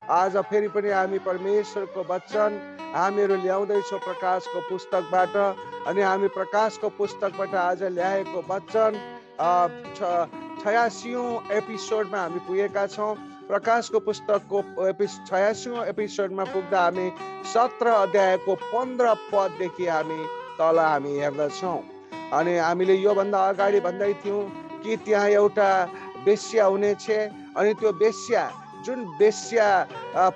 आज फेरि पनि हामी परमेश्वरको वचन हामीहरू ल्याउँदैछौँ प्रकाशको पुस्तकबाट। अनि हामी प्रकाशको पुस्तकबाट आज ल्याएको वचन 86औं एपिसोडमा हामी पुगेका छौँ। प्रकाशको पुस्तकको 86औं एपिसोडमा पुग्दा हामी 17 अध्यायको 15 पददेखि हामी तल हामी हेर्दछौँ। अनि हामीले योभन्दा अगाडि भन्दै थियौँ कि त्यहाँ एउटा बेश्या हुनेछ। अनि त्यो बेश्या, जुन बेश्या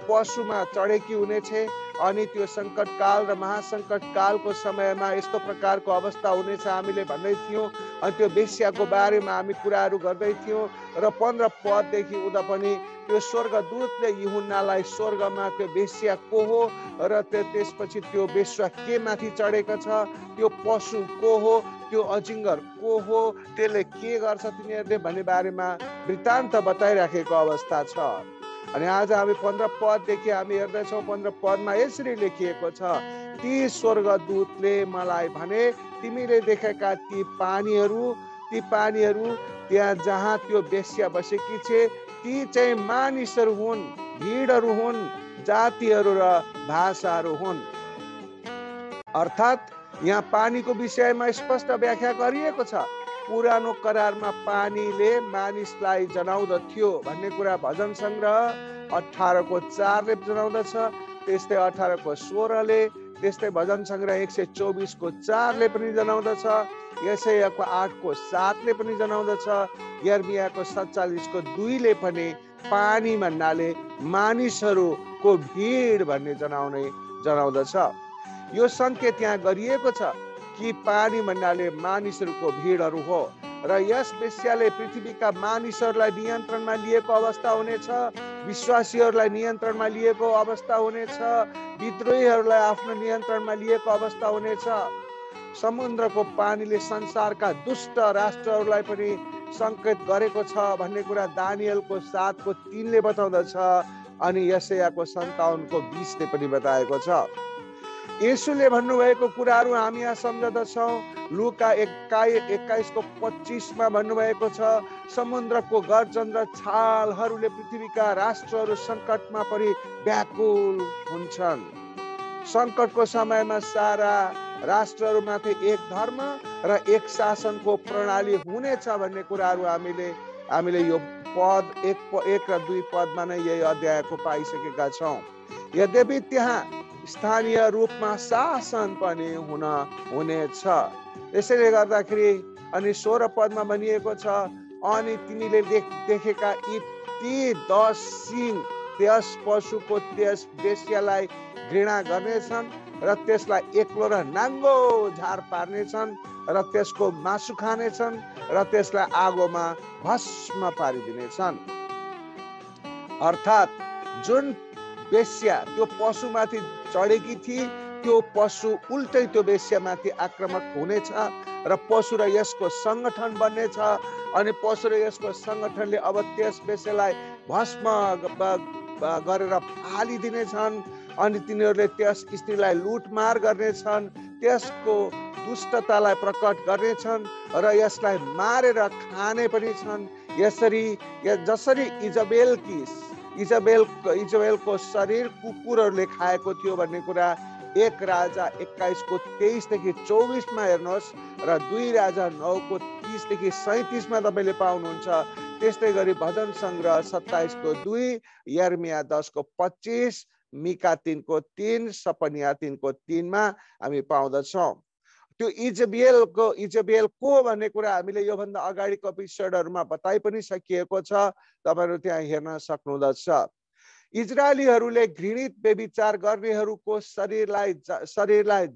पशुमा चढेकी हुनेछ। अनि त्यो सङ्कटकाल र महासङ्कटकालको समयमा यस्तो प्रकारको अवस्था हुनेछ हामीले भन्दै थियौँ। अनि त्यो बेश्याको बारेमा हामी कुराहरू गर्दै थियौँ। र 15 पददेखि उता पनि त्यो स्वर्गदूतले यूहन्नालाई स्वर्गमा त्यो बेश्या को हो र त्यसपछि त्यो बेश्या के माथि चढेको छ, त्यो पशु को हो, त्यो अजिङ्गर को हो, त्यसले के गर्छ तिनीहरूले भन्ने बारेमा वृत्तान्त बताइराखेको अवस्था छ। अनि आज हामी 15 पददेखि हामी हेर्दैछौँ। 15 पदमा यसरी लेखिएको छ, ती स्वर्गदूतले मलाई भने, तिमीले देखेका ती पानीहरू त्यहाँ जहाँ त्यो बेश्या बसेकी छे, ती चाहिँ मानिसहरू हुन्, भिडहरू हुन्, जातिहरू र भाषाहरू हुन्। अर्थात् यहाँ पानीको विषयमा स्पष्ट व्याख्या गरिएको छ। पुरानो करारमा पानीले मानिसलाई जनाउँदथ्यो भन्ने कुरा भजन सङ्ग्रह 18:4ले जनाउँदछ। त्यस्तै 18:16ले, त्यस्तै भजन सङ्ग्रह 124:4ले पनि जनाउँदछ। यशायाको 8:7ले पनि जनाउँदछ। यर्मियाको 47:2ले पनि पानी भन्नाले मानिसहरूको भिड भन्ने जनाउँदछ। यो सङ्केत त्यहाँ गरिएको छ कि पानी भन्नाले मानिसहरूको भिडहरू हो। र यस बेश्याले पृथ्वीका मानिसहरूलाई नियन्त्रणमा लिएको अवस्था हुनेछ, विश्वासीहरूलाई नियन्त्रणमा लिएको अवस्था हुनेछ, विद्रोहीहरूलाई आफ्नो नियन्त्रणमा लिएको अवस्था हुनेछ। समुद्रको पानीले संसारका दुष्ट राष्ट्रहरूलाई पनि सङ्केत गरेको छ भन्ने कुरा दानियलको 7:3ले बताउँदछ। अनि यशायाको 57:20ले पनि बताएको छ। येशूले भन्नुभएको कुराहरू हामी यहाँ सम्झदछौँ। लुका 21:25मा भन्नुभएको छ, समुद्रको गर्जन र छालहरूले पृथ्वीका राष्ट्रहरू सङ्कटमा परि व्याकुल हुन्छन्। सङ्कटको समयमा सारा राष्ट्रहरूमाथि एक धर्म र एक शासनको प्रणाली हुनेछ भन्ने कुराहरू हामीले यो पद 1 र 2 पदमा नै यही अध्यायको पाइसकेका छौँ। यद्यपि त्यहाँ स्थानीय रूपमा शासन पनि हुनेछ। यसैले गर्दाखेरि अनि 16 पदमा भनिएको छ, अनि तिमीले देखेका ती 10 सिंह त्यस पशुको त्यस बेश्यालाई घृणा गर्नेछन् र त्यसलाई एक्लो र नाङ्गो झार पार्नेछन् र त्यसको मासु खानेछन् र त्यसलाई आगोमा भस्म पारिदिनेछन्। अर्थात् जुन बेश्या त्यो पशुमाथि चढेकी थिए, त्यो पशु उल्टै त्यो बेश्यामाथि आक्रमक हुनेछ र पशु र यसको सङ्गठन बन्नेछ। अनि पशु र यसको सङ्गठनले अब त्यस बेश्यालाई भस्म गरेर फालिदिनेछन्। अनि तिनीहरूले त्यस स्त्रीलाई लुटमार गर्नेछन्, त्यसको दुष्टतालाई प्रकट गर्नेछन् र यसलाई मारेर खाने पनि छन्। जसरी इजबेलको शरीर कुकुरहरूले खाएको थियो भन्ने कुरा 1 राजा 21:23देखि 24मा हेर्नुहोस् र 2 राजा 9:30-37मा तपाईँले पाउनुहुन्छ। त्यस्तै गरी भजन सङ्ग्रह 27:2, यर्मिया 10:25, मिका 3:3, सपनिया 3:3मा हामी पाउँदछौँ। त्यो इजबेल को भन्ने कुरा हामीले योभन्दा अगाडिको एपिसोडहरूमा बताइ पनि सकिएको छ, तपाईँहरू त्यहाँ हेर्न सक्नुहुँदछ। इजरायलीहरूले घृणित व्यभिचार गर्नेहरूको शरीरलाई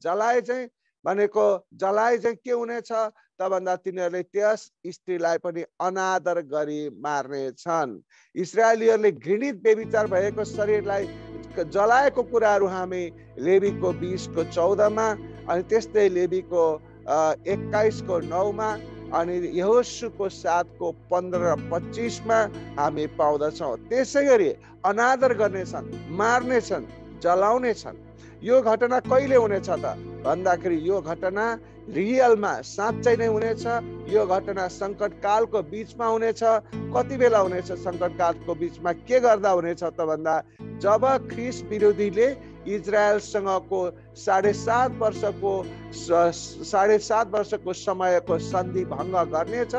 जलाए चाहिँ के हुनेछ त भन्दा तिनीहरूले त्यस स्त्रीलाई पनि अनादर गरी मार्नेछन्। इजरायलीहरूले घृणित व्यभिचार भएको शरीरलाई जलाएको कुराहरू हामी लेवीको 20:14मा, अनि त्यस्तै लेवीको 21:9मा, अनि यहोशूको 7:15 र 25मा हामी पाउँदछौँ। त्यसै गरी अनादर गर्नेछन्, मार्नेछन्, जलाउनेछन्। यो घटना कहिले हुनेछ त? भन्दाखेरि यो घटना रियलमा साँच्चै नै हुनेछ। यो घटना सङ्कट कालको बीचमा हुनेछ। कति बेला हुनेछ सङ्कट कालको बीचमा? के गर्दा हुनेछ त भन्दा जब ख्रिस्ट विरोधीले इजरायलसँगको 7.5 वर्षको समयको सन्धि भङ्ग गर्नेछ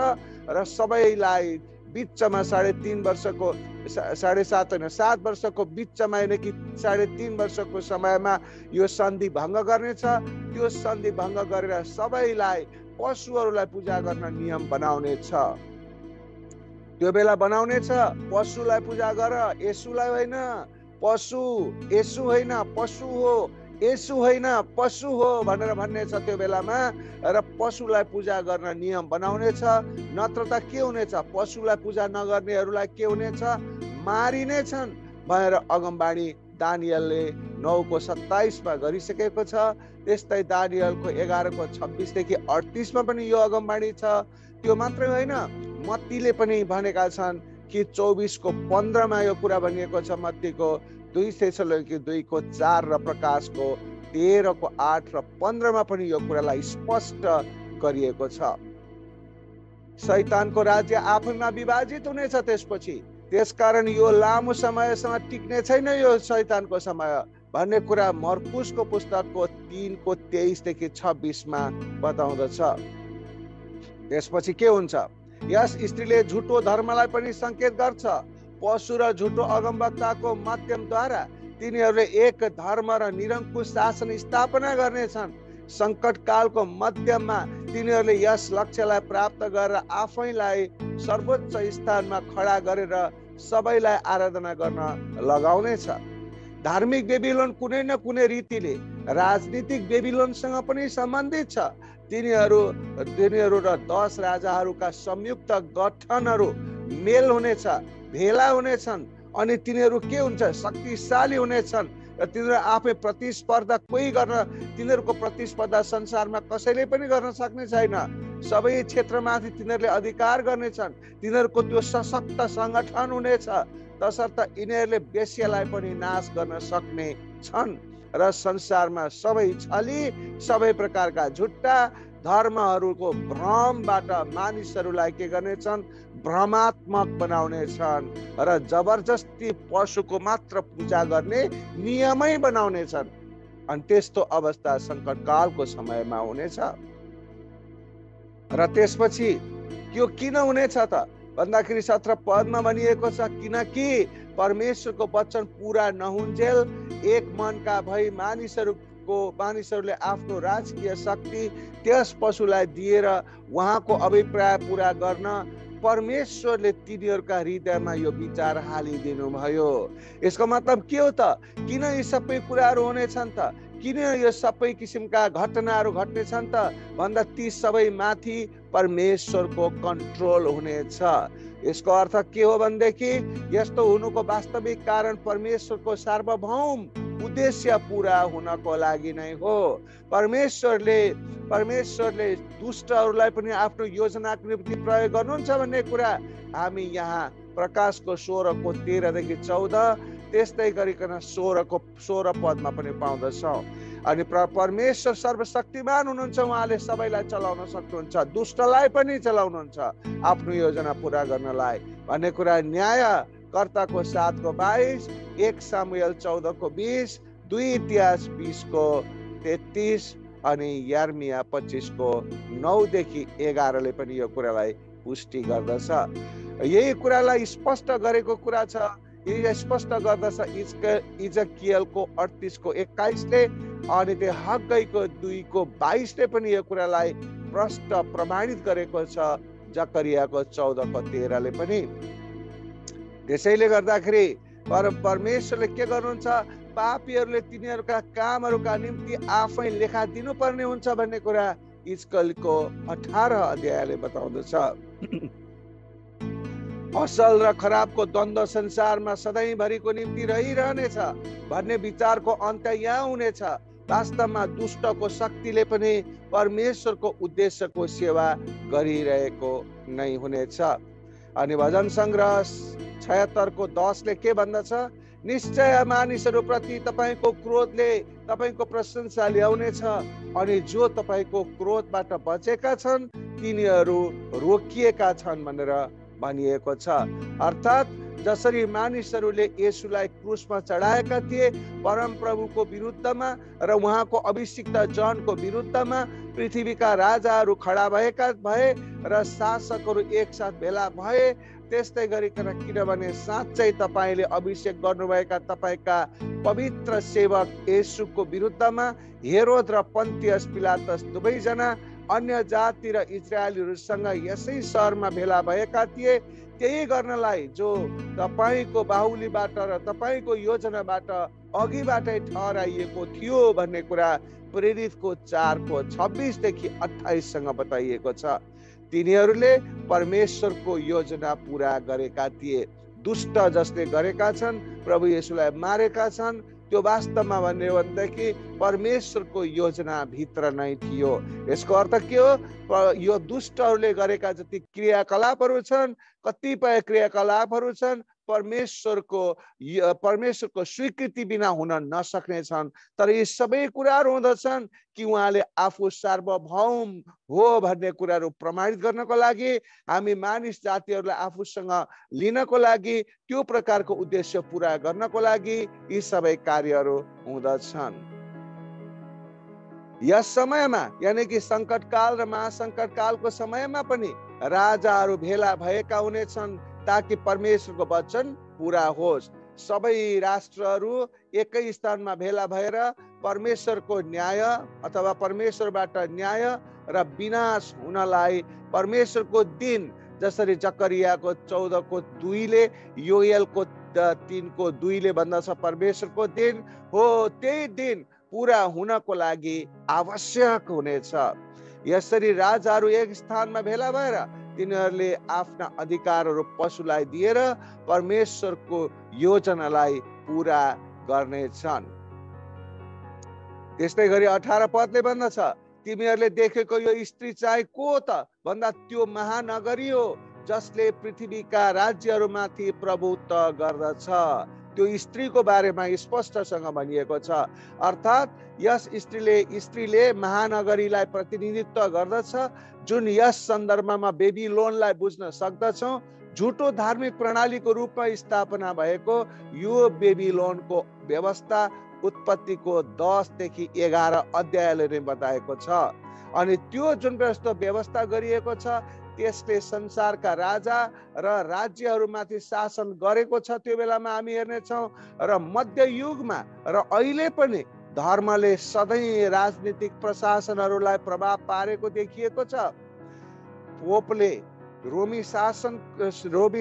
र सबैलाई बिचमा 3.5 वर्षको 7.5 वर्षको बिचमा यानि कि 3.5 वर्षको समयमा यो सन्धि भङ्ग गर्नेछ। त्यो सन्धि भङ्ग गरेर सबैलाई पशुहरूलाई पूजा गर्न नियम बनाउनेछ। त्यो बेला बनाउनेछ पशुलाई पूजा गर, यसुलाई होइन। पशु यसु होइन, पशु हो। यसु होइन, पशु हो भनेर भन्ने छ त्यो बेलामा। र पशुलाई पूजा गर्न नियम बनाउनेछ। नत्र त के हुनेछ? पशुलाई पूजा नगर्नेहरूलाई के हुनेछ? मारिनेछन् भनेर अगमबाणी दानियलले 9:27 गरिसकेको छ। त्यस्तै दानियलको 11:26 - 38 पनि यो अगमबाणी छ। त्यो मात्रै होइन, मत्तीले पनि भनेका छन् कि 24:15 यो कुरा भनिएको छ। मत्तीको 2 थेसलोनिके 2:4 र प्रकाशको 13:8 र 15 पनि यो कुरालाई स्पष्ट गरिएको छ। शैतानको राज्य आफैमा विभाजित हुनेछ त्यसपछि। त्यसकारण यो लामो समयसम्म टिक्ने छैन यो शैतानको समय भन्ने कुरा मर्कुसको पुस्तकको 3:23-26 बताउँदछ। त्यसपछि के हुन्छ? यस स्त्रीले झुटो धर्मलाई पनि संकेत गर्छ। पशु र झुटो अगमवक्ताको माध्यमद्वारा तिनीहरूले एक धर्म र निरङ्कुश शासन स्थापना गर्नेछन्। सङ्कट कालको मध्यममा तिनीहरूले यस लक्ष्यलाई प्राप्त गरेर आफैलाई सर्वोच्च स्थानमा खडा गरेर सबैलाई आराधना गर्न लगाउनेछ। धार्मिक बेबिलोन कुनै न कुनै रीतिले राजनीतिक बेबिलोनसँग पनि सम्बन्धित छ। तिनीहरू र 10 राजाहरूका संयुक्त गठनहरू मेल हुनेछ, भेला हुनेछन् अनि तिनीहरू के हुन्छ? शक्तिशाली हुनेछन् र तिनीहरू आफै प्रतिस्पर्धा तिनीहरूको प्रतिस्पर्धा संसारमा कसैले पनि गर्न सक्ने छैन। सबै क्षेत्रमाथि तिनीहरूले अधिकार गर्नेछन्। तिनीहरूको त्यो सशक्त सङ्गठन हुनेछ। तसर्थ यिनीहरूले वेश्यालाई पनि नाश गर्न सक्ने छन् र संसारमा सबै छली, सबै प्रकारका झुट्टा धर्महरूको भ्रमबाट मानिसहरूलाई के गर्नेछन्? भ्रमात्मक बनाउनेछन् र जबरजस्ती पशुको मात्र पूजा गर्ने नियमै बनाउनेछन्। अनि त्यस्तो अवस्था सङ्कटकालको समयमा हुनेछ। र त्यसपछि यो किन हुनेछ त भन्दाखेरि 17 पदमा भनिएको छ, किनकि परमेश्वरको वचन पुरा नहुन्जेल एक मनका भई मानिसहरूले आफ्नो राजकीय शक्ति त्यस पशुलाई दिएर उहाँको अभिप्राय पुरा गर्न परमेश्वरले तिनीहरूका हृदयमा यो विचार हालिदिनु भयो। यसको मतलब के हो त? किन यी सबै कुराहरू हुनेछन् त? किन यो सबै किसिमका घटनाहरू घट्नेछन् त भन्दा ती सबै माथि परमेश्वरको कन्ट्रोल हुनेछ। यसको अर्थ के हो भनेदेखि यस्तो हुनुको वास्तविक कारण परमेश्वरको सार्वभौम उद्देश्य पूरा हुनको लागि नै हो। परमेश्वरले दुष्टहरूलाई पनि आफ्नो योजनाको निम्ति प्रयोग गर्नुहुन्छ भन्ने कुरा हामी यहाँ प्रकाशको 16:13-14 त्यस्तै गरिकन 16 पदमा पनि पाउँदछौँ। अनि परमेश्वर सर्वशक्तिमान हुनुहुन्छ। उहाँले सबैलाई चलाउन सक्नुहुन्छ, दुष्टलाई पनि चलाउनुहुन्छ आफ्नो योजना पुरा गर्नलाई भन्ने कुरा न्यायकर्ताको 7:22, 1 सामुएल 14:20, 2 इतिहास 20:33 अनि यर्मिया 25:9-11 पनि यो कुरालाई पुष्टि गर्दछ। यही कुरालाई स्पष्ट गरेको कुरा छ। यो स्पष्ट गर्दछ इजकियलको 38:21 अनि त्यो हग्गईको 2:22 पनि यो कुरालाई प्रष्ट प्रमाणित गरेको छ। जकरियाको 14:13 पनि। त्यसैले गर्दाखेरि परमेश्वरले के गर्नुहुन्छ? पापीहरूले तिनीहरूका कामहरूका निम्ति आफै लेखा दिनुपर्ने हुन्छ भन्ने कुरा इजकियलको 18 अध्यायले बताउँदछ। असल र खराबको द्वन्द्व संसारमा सधैँभरिको निम्ति रहिरहनेछ भन्ने विचारको अन्त्य यहाँ हुनेछ। वास्तवमा दुष्टको शक्तिले पनि परमेश्वरको उद्देश्यको सेवा गरिरहेको नै हुनेछ। अनि भजन सङ्ग्रह 76:10 के भन्दछ? निश्चय मानिसहरूप्रति तपाईको क्रोधले तपाईको प्रशंसा ल्याउनेछ अनि जो तपाईको क्रोधबाट बचेका छन् तिनीहरू रोकिएका छन् भनेर भनिएको छ। अर्थात् जसरी मानिसहरूले येशूलाई क्रुसमा चढाएका थिए परमप्रभुको विरुद्धमा र उहाँको अभिषिक्त जनको विरुद्धमा पृथ्वीका राजाहरू खडा भए र शासकहरू एकसाथ भेला भए, त्यस्तै गरिकन किनभने साँच्चै तपाईले अभिषेक गर्नुभएका तपाईका पवित्र सेवक येशूको विरुद्धमा हेरोद र पन्तियस पिलातस दुवैजना अन्य जाति र इजरायलीहरूसँग यसै सहरमा भेला भएका थिए। त्यही गर्नलाई जो तपाईको बाहुलीबाट र तपाईको योजनाबाट अघिबाटै ठहराइएको थियो भन्ने कुरा प्रेरितको 4:26 देखि 28 सँग बताइएको छ। तिनीहरूले परमेश्वरको योजना पूरा गरेका थिए। दुष्ट जसले गरेका छन्, प्रभु येशूलाई मारेका छन्, त्यो वास्तवमा भन्ने हो भनेदेखि परमेश्वरको योजना भित्र नै थियो। यसको अर्थ के हो? यो दुष्टहरूले गरेका जति क्रियाकलापहरू छन्, कतिपय क्रियाकलापहरू छन् परमेश्वरको स्वीकृति बिना हुन नसक्ने छन्। तर यी सबै कुराहरू हुँदछन् कि उहाँले आफू सार्वभौम हो भन्ने कुराहरू प्रमाणित गर्नको लागि, हामी मानिस जातिहरूलाई आफूसँग लिनको लागि, त्यो प्रकारको उद्देश्य पूरा गर्नको लागि यी सबै कार्यहरू हुँदछन्। यस समयमा यानी कि सङ्कटकाल र महासङ्कटकालको समयमा पनि राजाहरू भेला भएका हुनेछन् ताकि परमेश्वरको वचन पूरा होस्। सबै राष्ट्रहरू एकै स्थानमा भेला भएर परमेश्वरको न्याय अथवा परमेश्वरबाट न्याय र विनाश हुनलाई परमेश्वरको दिन, जसरी जकरियाको 14:2 योएलको 3:2 भन्दछ परमेश्वरको दिन हो, त्यही दिन पूरा हुनको लागि आवश्यक हुनेछ। यसरी राजाहरू एक स्थानमा भेला भएर तिनीहरूले आफ्ना अधिकारहरू पशुलाई दिएर परमेश्वरको योजनालाई पूरा गर्नेछन्। त्यस्तै गरी 18 पदले भन्दछ, तिमीहरूले देखेको यो स्त्री चाहिँ को त भन्दा त्यो महानगरी हो जसले पृथ्वीका राज्यहरूमाथि प्रभुत्व गर्दछ। त्यो स्त्रीको बारेमा स्पष्टसँग भनिएको छ। अर्थात् यस स्त्रीले महानगरीलाई प्रतिनिधित्व गर्दछ, जुन यस सन्दर्भमा बेबिलोनलाई बुझ्न सक्दछौँ। झुटो धार्मिक प्रणालीको रूपमा स्थापना भएको यो बेबिलोनको व्यवस्था उत्पत्तिको 10 देखि 11 अध्यायले नै बताएको छ। अनि त्यो जुन व्यवस्था गरिएको छ त्यसले संसारका राजा र राज्यहरूमाथि शासन गरेको छ। त्यो बेलामा हामी हेर्नेछौँ र मध्ययुगमा र अहिले पनि धर्मले सधैँ राजनीतिक प्रशासनहरूलाई प्रभाव पारेको देखिएको छ। पोपले रोमी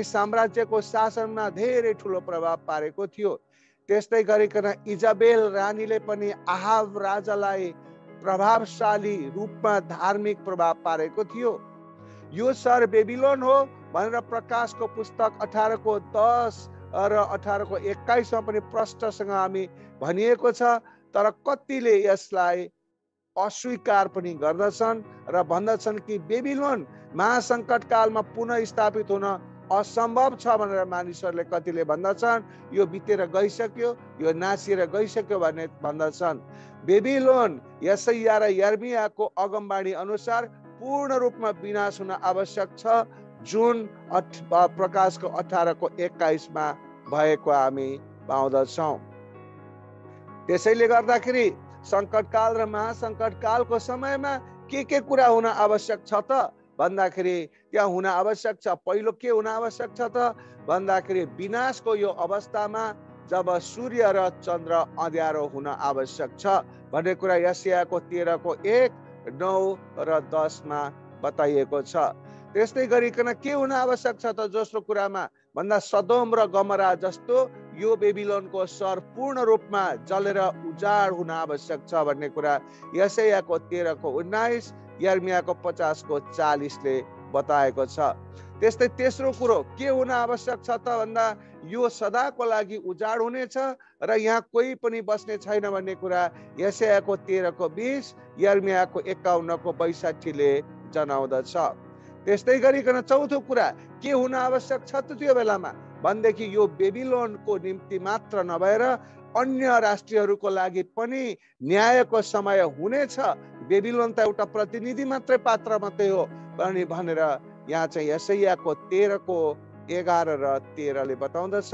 साम्राज्यको शासनमा धेरै ठुलो प्रभाव पारेको थियो। त्यस्तै गरिकन इजाबेल रानीले पनि आहाब राजालाई प्रभावशाली रूपमा धार्मिक प्रभाव पारेको थियो। यो सहर बेबिलोन हो भनेर प्रकाशको पुस्तक 18:10 र 18:21 पनि प्रष्टसँग हामी भनिएको छ। तर कतिले यसलाई अस्वीकार पनि गर्दछन् र भन्दछन् कि बेबिलोन महासङ्कटकालमा पुनः स्थापित हुन असम्भव छ भनेर मानिसहरूले कतिले भन्दछन्। यो बितेर गइसक्यो, यो नासिएर गइसक्यो भन्ने भन्दछन्। बेबिलोन यसैया र यर्मियाको अगमबाणी अनुसार पूर्ण रूपमा विनाश हुन आवश्यक छ, जुन प्रकाशको 18:21 भएको हामी पाउँदछौँ। त्यसैले गर्दाखेरि सङ्कटकाल र महासङ्कटकालको समयमा के कुरा हुन आवश्यक छ त भन्दाखेरि त्यहाँ हुन आवश्यक छ। पहिलो के हुन आवश्यक छ त भन्दाखेरि विनाशको यो अवस्थामा जब सूर्य र चन्द्र अँध्यारो हुन आवश्यक छ भन्ने कुरा यशायाको 13:1, 9 र 10 बताइएको छ। त्यस्तै गरिकन के हुन आवश्यक छ त दोस्रो कुरामा भन्दा सदोम र गमरा जस्तो यो बेबिलोनको सहर पूर्ण रूपमा जलेर उजाड हुन आवश्यक छ भन्ने कुरा यशायाको 13:19, यर्मियाको 50:40 ले बताएको छ। त्यस्तै तेस्रो कुरो के हुन आवश्यक छ त भन्दा यो सदाको लागि उजाड हुनेछ र यहाँ कोही पनि बस्ने छैन भन्ने कुरा यशायाको 13:20, यर्मियाको 51:62 ले जनाउँदछ। त्यस्तै गरिकन चौथो कुरा के हुन आवश्यक छ त त्यो बेलामा भनेदेखि यो बेबिलोनको निम्ति मात्र नभएर अन्य राष्ट्रहरूको लागि पनि न्यायको समय हुनेछ। बेबिलोन त एउटा प्रतिनिधि मात्रै पात्र मात्रै हो भनेर यहाँ चाहिँ यशायाको 13:11 र 13ले बताउँदछ।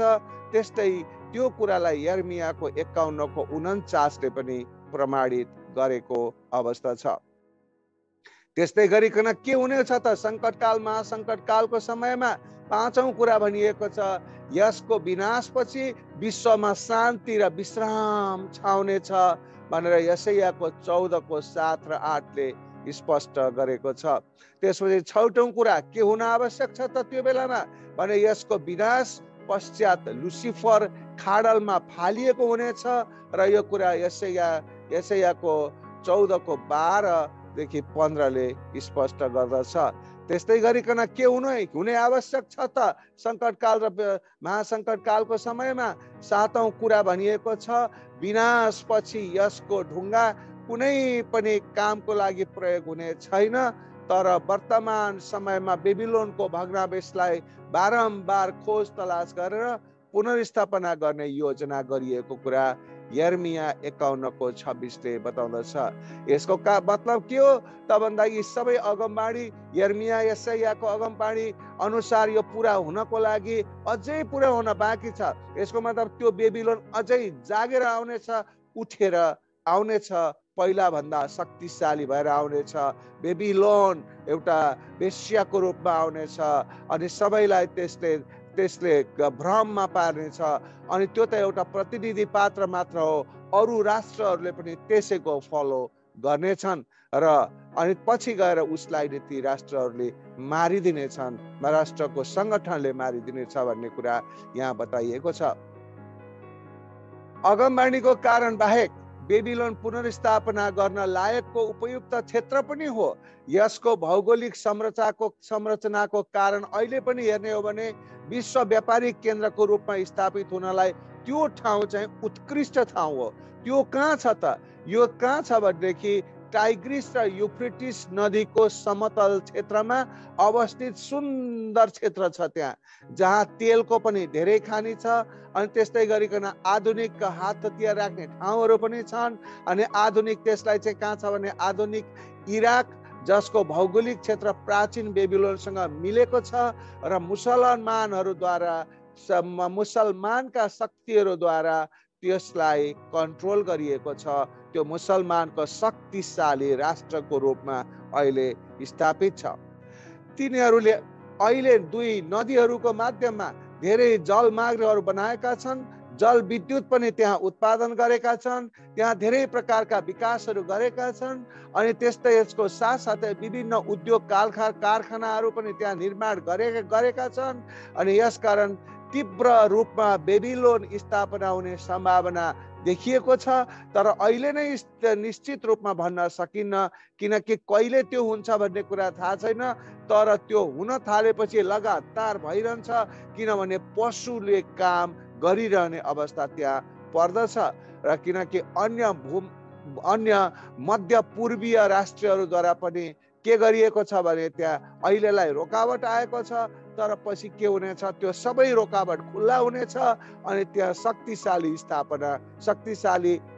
त्यस्तै त्यो कुरालाई यर्मियाको 51:49ले पनि प्रमाणित गरेको अवस्था छ। त्यस्तै गरिकन के हुनेछ त? सङ्कटकाल महासङ्कटकालको समयमा पाँचौं कुरा भनिएको छ, यसको विनाशपछि विश्वमा शान्ति र विश्राम छाउनेछ भनेर यशायाको 14:7 र 8ले स्पष्ट गरेको छ। त्यसपछि छौटौं कुरा के हुन आवश्यक छ त त्यो बेलामा भने यसको विनाश पश्चात लुसिफर खाडलमा फालिएको हुनेछ र यो कुरा यशायाको 14:12देखि 15ले स्पष्ट गर्दछ। त्यस्तै गरिकन के हुने आवश्यक छ त? सङ्कटकाल र महासङ्कटकालको समयमा सातौं कुरा भनिएको छ, विनाशपछि यसको ढुङ्गा कुनै पनि कामको लागि प्रयोग हुने छैन। तर वर्तमान समयमा बेबिलोनको भग्नावशेषलाई बारम्बार खोज तलास गरेर पुनर्स्थापना गर्ने योजना गरिएको कुरा यर्मिया 51:26ले बताउँदछ। यसको मतलब के हो त भन्दा यी सबै अगमबाणी यर्मिया यशायाको अगमबाणी अनुसार यो पुरा हुनको लागि अझै पुरा हुन बाँकी छ। यसको मतलब त्यो बेबिलोन अझै जागेर आउनेछ, उठेर आउनेछ, पहिला भन्दा शक्तिशाली भएर आउनेछ। बेबिलोन एउटा वेश्याको रूपमा आउनेछ अनि सबैलाई त्यसले भ्रममा पार्नेछ। अनि त्यो त एउटा प्रतिनिधि पात्र मात्र हो, अरू राष्ट्रहरूले पनि त्यसैको फलो गर्नेछन् र अनि पछि गएर उसलाई ती राष्ट्रहरूले मारिदिनेछन्, राष्ट्रको सङ्गठनले मारिदिनेछ भन्ने कुरा यहाँ बताइएको छ। अगमबाणीको कारण बाहेक बेबिलोन पुनर्स्थापना गर्न लायकको उपयुक्त क्षेत्र पनि हो। यसको भौगोलिक संरचनाको कारण अहिले पनि हेर्ने हो भने विश्व व्यापारिक केन्द्रको रूपमा स्थापित हुनलाई त्यो ठाउँ चाहिँ उत्कृष्ट ठाउँ हो। त्यो कहाँ छ त? यो कहाँ छ भनेदेखि टाइग्रिस र युफ्रेटिस नदीको समतल क्षेत्रमा अवस्थित सुन्दर क्षेत्र छ त्यहाँ, जहाँ तेलको पनि धेरै खानी छ। अनि त्यस्तै गरिकन आधुनिक हात हतियार राख्ने ठाउँहरू पनि छन्। अनि आधुनिक त्यसलाई चाहिँ कहाँ छ भने आधुनिक इराक, जसको भौगोलिक क्षेत्र प्राचीन बेबिलोनसँग मिलेको छ र मुसलमानका शक्तिहरूद्वारा त्यसलाई कन्ट्रोल गरिएको छ। त्यो मुसलमानको शक्तिशाली राष्ट्रको रूपमा अहिले स्थापित छ। तिनीहरूले अहिले दुई नदीहरूको माध्यममा धेरै जलमार्गहरू बनाएका छन्, जल विद्युत पनि त्यहाँ उत्पादन गरेका छन्, त्यहाँ धेरै प्रकारका विकासहरू गरेका छन्। अनि त्यस्तै यसको साथसाथै विभिन्न उद्योग कारखानाहरू पनि त्यहाँ निर्माण गरेका छन्। अनि यसकारण तीव्र रूपमा बेबिलोन स्थापना हुने सम्भावना देखिएको छ। तर अहिले नै निश्चित रूपमा भन्न सकिन्न, किनकि कहिले त्यो हुन्छ भन्ने कुरा थाहा छैन। तर त्यो हुन थालेपछि लगातार भइरहन्छ, किनभने पशुले काम गरिरहने अवस्था त्यहाँ पर्दछ। र किनकि अन्य मध्य पूर्वीय राष्ट्रहरूद्वारा पनि के गरिएको छ भने त्यहाँ अहिलेलाई रोकावट आएको छ। तर पछि के हुनेछ, त्यो सबै रोकावट खुल्ला हुनेछ अनि त्यहाँ शक्तिशाली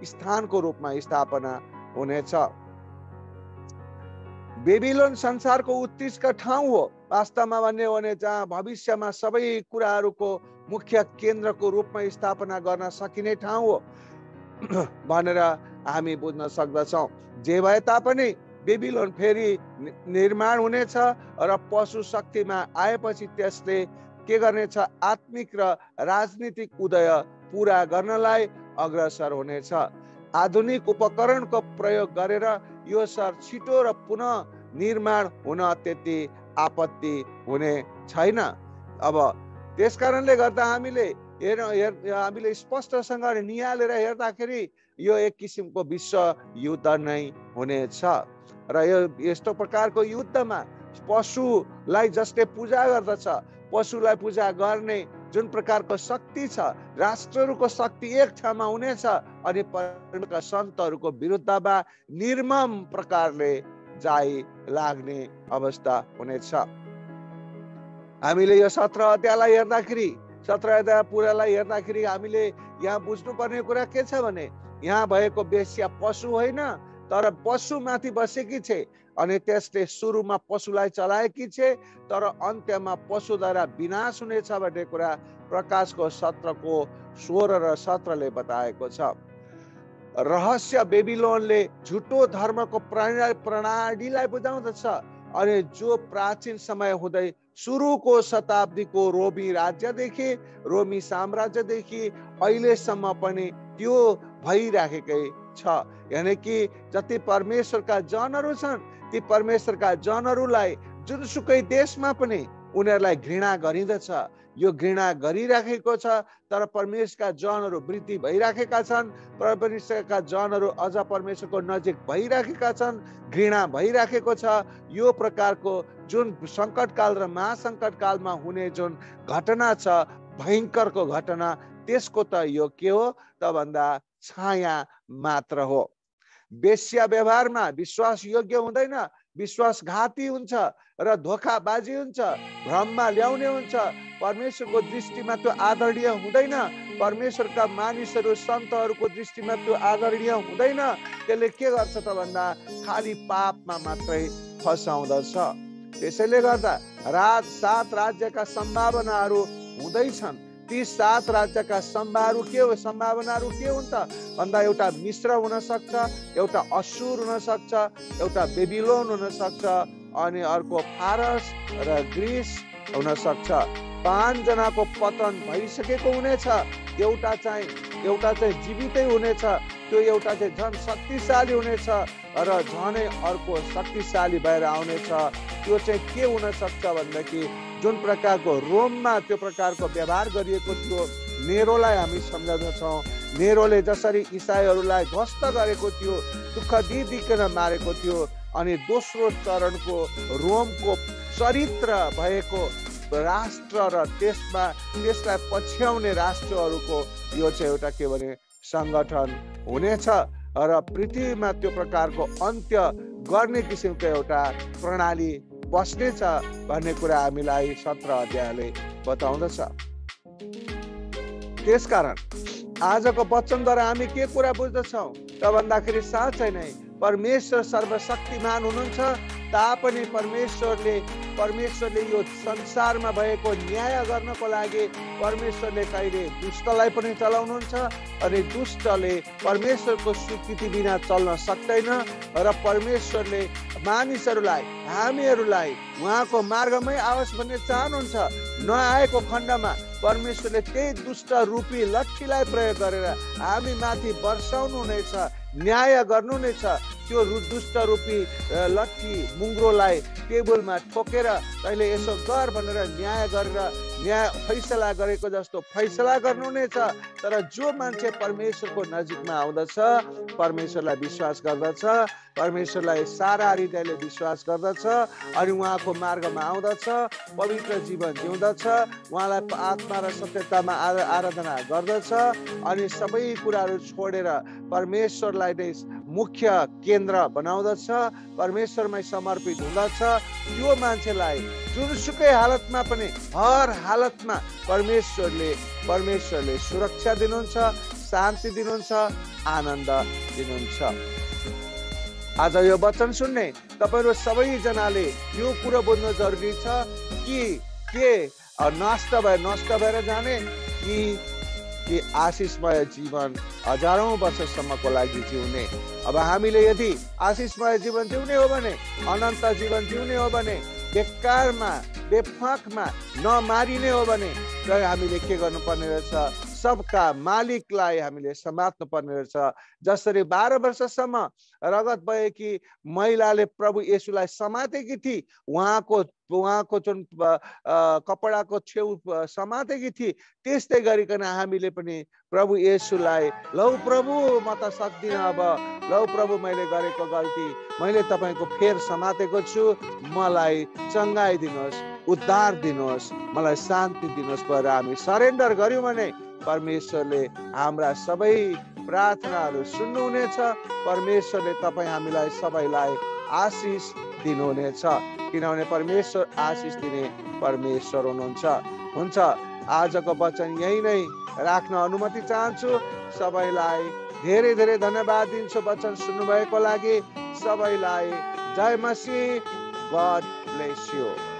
स्थानको रूपमा स्थापना हुनेछ। बेबिलोन संसारको उत्कृष्ट ठाउँ हो वास्तवमा भन्ने हो भने, जहाँ भविष्यमा सबै कुराहरूको मुख्य केन्द्रको रूपमा स्थापना गर्न सकिने ठाउँ हो भनेर हामी बुझ्न सक्दछौँ। जे भए तापनि बेबिलोन फेरि निर्माण हुनेछ र पशु शक्तिमा आएपछि त्यसले के गर्नेछ, आत्मिक र राजनीतिक उदय पुरा गर्नलाई अग्रसर हुनेछ। आधुनिक उपकरणको प्रयोग गरेर यो सहर छिटो र पुनः निर्माण हुन त्यति आपत्ति हुने छैन। अब त्यसकारणले गर्दा हामीले स्पष्टसँग निहालेर हेर्दाखेरि यो एक किसिमको विश्व युद्ध नै हुनेछ। र यो यस्तो प्रकारको युद्धमा पशुलाई जसले पूजा गर्दछ, पशुलाई पूजा गर्ने जुन प्रकारको शक्ति छ, राष्ट्रहरूको शक्ति एक ठाउँमा हुनेछ अनि परमेश्वरका सन्तहरूको विरुद्धमा निर्मम प्रकारले लाग्ने अवस्था हुनेछ। हामीले यो 17 अध्यायलाई हेर्दाखेरि 17 अध्याय पुरालाई हेर्दाखेरि हामीले यहाँ बुझ्नुपर्ने कुरा के छ भने यहाँ भएको वेश्या पशु होइन, तर पशुमाथि बसेकी छे अनि त्यसले सुरुमा पशुलाई चलाएकी छे, तर अन्त्यमा पशुद्वारा विनाश हुनेछ भन्ने कुरा प्रकाशको 17को 16 र 17ले बताएको छ। रहस्य बेबिलोनले झुटो धर्मको प्रणालीलाई बुझाउँदछ अनि जो प्राचीन समय हुँदै सुरुको शताब्दीको रोमी राज्यदेखि, रोमी साम्राज्यदेखि अहिलेसम्म पनि त्यो भइराखेकै छ। यानी कि जति परमेश्वरका जनहरू छन् ती परमेश्वरका जनहरूलाई जुनसुकै देशमा पनि उनीहरूलाई घृणा गरिँदछ। यो घृणा गरिराखेको छ, तर परमेश्वरका जनहरू वृद्धि भइराखेका छन्, परमेश्वरका जनहरू अझ परमेश्वरको नजिक भइराखेका छन्, घृणा भइराखेको छ। यो प्रकारको जुन सङ्कटकाल र महासङ्कटकालमा हुने जुन घटना छ, भयङ्करको घटना, त्यसको त यो के हो त भन्दा छाया मात्र हो। वेश्या व्यवहारमा विश्वास योग्य हुँदैन, विश्वासघाती हुन्छ र धोखाबाजी हुन्छ, भ्रममा ल्याउने हुन्छ। परमेश्वरको दृष्टिमा त्यो आदरणीय हुँदैन, परमेश्वरका मानिसहरू सन्तहरूको दृष्टिमा त्यो आदरणीय हुँदैन। त्यसले के गर्छ त भन्दा खाली पापमा मात्रै फसाउँदछ। त्यसैले गर्दा 7 राज्यका सम्भावनाहरू हुँदैछन्। ती 7 राज्यका सम्भावनाहरू के हुन् त भन्दा एउटा मिश्र हुन सक्छ, एउटा असुर हुन सक्छ, एउटा बेबिलोन हुन सक्छ, अनि अर्को फारस र ग्रीस हुन सक्छ। 5 जनाको पतन भइसकेको हुनेछ। एउटा चाहिँ जीवितै हुनेछ, त्यो एउटा चाहिँ झन् शक्तिशाली हुनेछ र झनै अर्को शक्तिशाली भएर आउनेछ। त्यो चाहिँ के हुन सक्छ भन्दाखेरि जुन प्रकारको रोममा त्यो प्रकारको व्यवहार गरिएको थियो, नेरोलाई हामी सम्झँदछौँ। नेरोले जसरी इसाईहरूलाई ध्वस्त गरेको थियो, दुःख दिइकन मारेको थियो, अनि दोस्रो चरणको रोमको चरित्र भएको राष्ट्र र त्यसलाई पछ्याउने राष्ट्रहरूको यो चाहिँ एउटा के भने सङ्गठन हुनेछ र पृथ्वीमा त्यो प्रकारको अन्त्य गर्ने किसिमको एउटा प्रणाली बस्नेछ भन्ने कुरा हामीलाई 17 अध्यायले बताउँदछ। त्यसकारण आजको वचनद्वारा हामी के कुरा बुझ्दछौँ त भन्दाखेरि साँच्चै नै परमेश्वर सर्वशक्तिमान हुनुहुन्छ, तापनि परमेश्वरले यो संसारमा भएको न्याय गर्नको लागि परमेश्वरले कहिले दुष्टलाई पनि चलाउनुहुन्छ अनि दुष्टले परमेश्वरको स्वीकृति बिना चल्न सक्दैन र परमेश्वरले मानिसहरूलाई, हामीहरूलाई उहाँको मार्गमै आओस् भन्ने चाहनुहुन्छ। नआएको खण्डमा परमेश्वरले त्यही दुष्ट रूपी लट्ठीलाई प्रयोग गरेर हामी माथि वर्षाउनु हुनेछ, न्याय गर्नु नै छ। त्यो दुष्ट रूपी लट्ठी मुङ्ग्रोलाई टेबलमा ठोकेर तैँले यसो गर भनेर न्याय गरेर न्याय फैसला गरेको जस्तो फैसला गर्नु नै छ। तर जो मान्छे परमेश्वरको नजिकमा आउँदछ, परमेश्वरलाई विश्वास गर्दछ, परमेश्वरलाई सारा हृदयले विश्वास गर्दछ अनि उहाँको मार्गमा आउँदछ, पवित्र जीवन जिउँदछ, उहाँलाई आत्मा र सत्यतामा आराधना गर्दछ अनि सबै कुराहरू छोडेर परमेश्वरलाई नै मुख्य केन्द्र बनाउँदछ, परमेश्वरमै समर्पित हुँदछ, त्यो मान्छेलाई जुनसुकै हालतमा पनि हर हालतमा परमेश्वरले सुरक्षा दिनुहुन्छ, शान्ति दिनुहुन्छ, आनन्द दिनुहुन्छ। आज यो वचन सुन्ने तपाईहरु सबैजनाले यो कुरा बुझ्नु जरुरी छ कि के नष्ट भएर जाने कि आशिषमय जीवन हजारौं वर्षसम्मको लागि जिउने। अब हामीले यदि आशिषमय जीवन जिउने हो भने, अनन्त जीवन जिउने हो भने, बेकारमा बेफाकमा नमारिने हो भने हामीले के गर्नुपर्ने रहेछ? सबका मालिकलाई हामीले समात्नु पर्ने रहेछ। जसरी 12 वर्षसम्म रगत बहेकी महिलाले प्रभु येशूलाई समातेकी थिए, उहाँको जुन कपडाको छेउ समातेकी थिए, त्यस्तै गरिकन हामीले पनि प्रभु येशूलाई, लौ प्रभु म त सक्दिनँ, अब लौ प्रभु मैले गरेको गल्ती, मैले तपाईको फेर समातेको छु, मलाई चङ्गाई दिनुहोस्, उद्धार दिनुहोस्, मलाई शान्ति दिनुहोस् भनेर हामी सरेन्डर गर्यौं भने परमेश्वरले हाम्रा सबै प्रार्थनाहरू सुन्नुहुनेछ। परमेश्वरले तपाईँ हामीलाई सबैलाई आशिष दिनुहुनेछ, किनभने परमेश्वर आशिष दिने परमेश्वर हुनुहुन्छ। आजको वचन यही नै राख्न अनुमति चाहन्छु। सबैलाई धेरै धेरै धन्यवाद दिन्छु वचन सुन्नुभएको लागि। सबैलाई जय मसीह। God bless you.